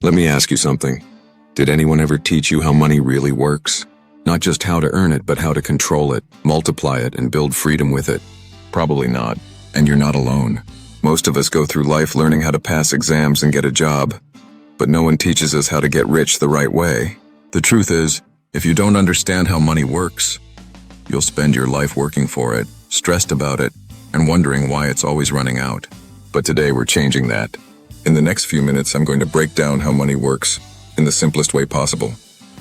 Let me ask you something. Did anyone ever teach you how money really works? Not just how to earn it, but how to control it, multiply it, and build freedom with it? Probably not. And you're not alone. Most of us go through life learning how to pass exams and get a job. But no one teaches us how to get rich the right way. The truth is, if you don't understand how money works, you'll spend your life working for it, stressed about it, and wondering why it's always running out. But today we're changing that. In the next few minutes, I'm going to break down how money works in the simplest way possible.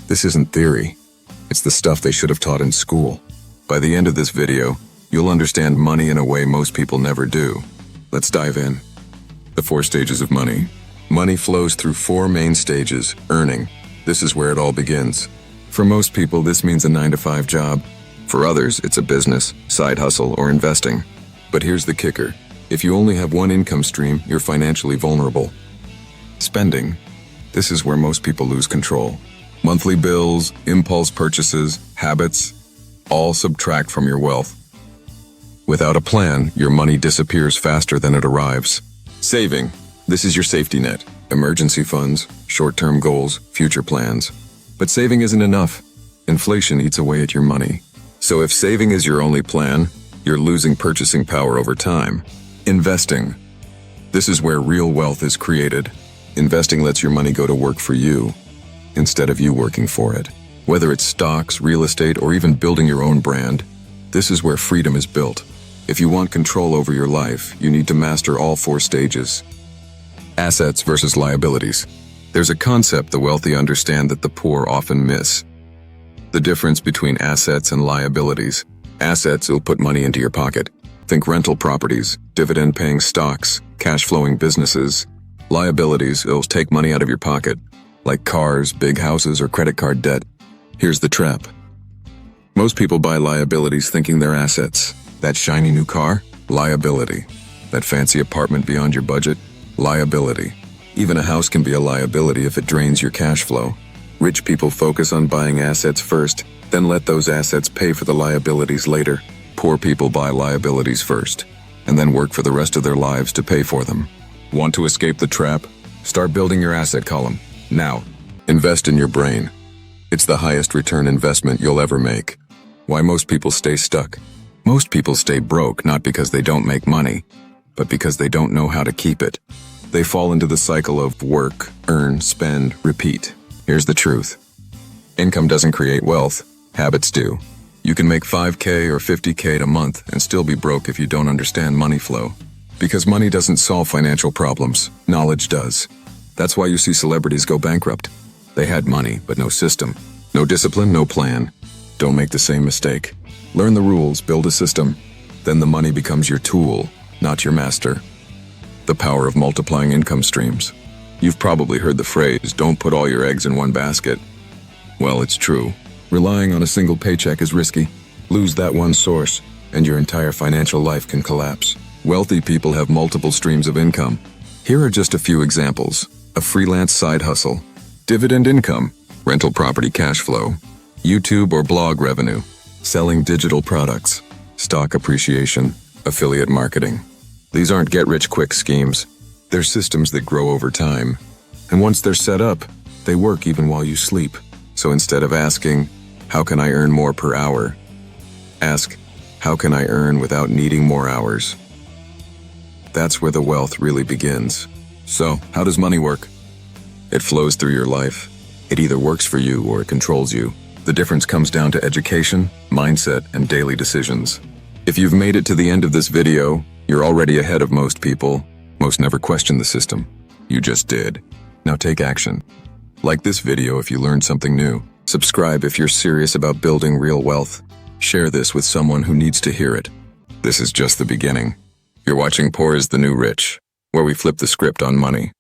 This isn't theory. It's the stuff they should have taught in school. By the end of this video, you'll understand money in a way most people never do. Let's dive in. The 4 stages of money. Money flows through 4 main stages. Earning. This is where it all begins. For most people, this means a 9-to-5 job. For others, it's a business, side hustle, or investing. But here's the kicker. If you only have one income stream, you're financially vulnerable. Spending. This is where most people lose control. Monthly bills, impulse purchases, habits, all subtract from your wealth. Without a plan, your money disappears faster than it arrives. Saving. This is your safety net. Emergency funds, short-term goals, future plans. But saving isn't enough. Inflation eats away at your money. So if saving is your only plan, you're losing purchasing power over time. Investing. This is where real wealth is created. Investing lets your money go to work for you, instead of you working for it. Whether it's stocks, real estate, or even building your own brand, this is where freedom is built. If you want control over your life, you need to master all 4 stages. Assets versus liabilities. There's a concept the wealthy understand that the poor often miss. The difference between assets and liabilities. Assets will put money into your pocket. Think rental properties, dividend-paying stocks, cash-flowing businesses. Liabilities will take money out of your pocket, like cars, big houses, or credit card debt. Here's the trap. Most people buy liabilities thinking they're assets. That shiny new car? Liability. That fancy apartment beyond your budget? Liability. Even a house can be a liability if it drains your cash flow. Rich people focus on buying assets first, then let those assets pay for the liabilities later. Poor people buy liabilities first, and then work for the rest of their lives to pay for them. Want to escape the trap? Start building your asset column. Now, invest in your brain. It's the highest return investment you'll ever make. Why most people stay stuck? Most people stay broke not because they don't make money, but because they don't know how to keep it. They fall into the cycle of work, earn, spend, repeat. Here's the truth. Income doesn't create wealth, habits do. You can make $5K or $50K a month and still be broke if you don't understand money flow. Because money doesn't solve financial problems, knowledge does. That's why you see celebrities go bankrupt. They had money, but no system. No discipline, no plan. Don't make the same mistake. Learn the rules, build a system. Then the money becomes your tool, not your master. The power of multiplying income streams. You've probably heard the phrase, don't put all your eggs in one basket. Well, it's true. Relying on a single paycheck is risky. Lose that one source, and your entire financial life can collapse. Wealthy people have multiple streams of income. Here are just a few examples. A freelance side hustle. Dividend income. Rental property cash flow. YouTube or blog revenue. Selling digital products. Stock appreciation. Affiliate marketing. These aren't get-rich-quick schemes. They're systems that grow over time. And once they're set up, they work even while you sleep. So instead of asking, how can I earn more per hour? Ask, how can I earn without needing more hours? That's where the wealth really begins. So, how does money work? It flows through your life. It either works for you or it controls you. The difference comes down to education, mindset, and daily decisions. If you've made it to the end of this video, you're already ahead of most people. Most never question the system. You just did. Now take action. Like this video if you learned something new. Subscribe if you're serious about building real wealth. Share this with someone who needs to hear it. This is just the beginning. You're watching Poor is the New Rich, where we flip the script on money.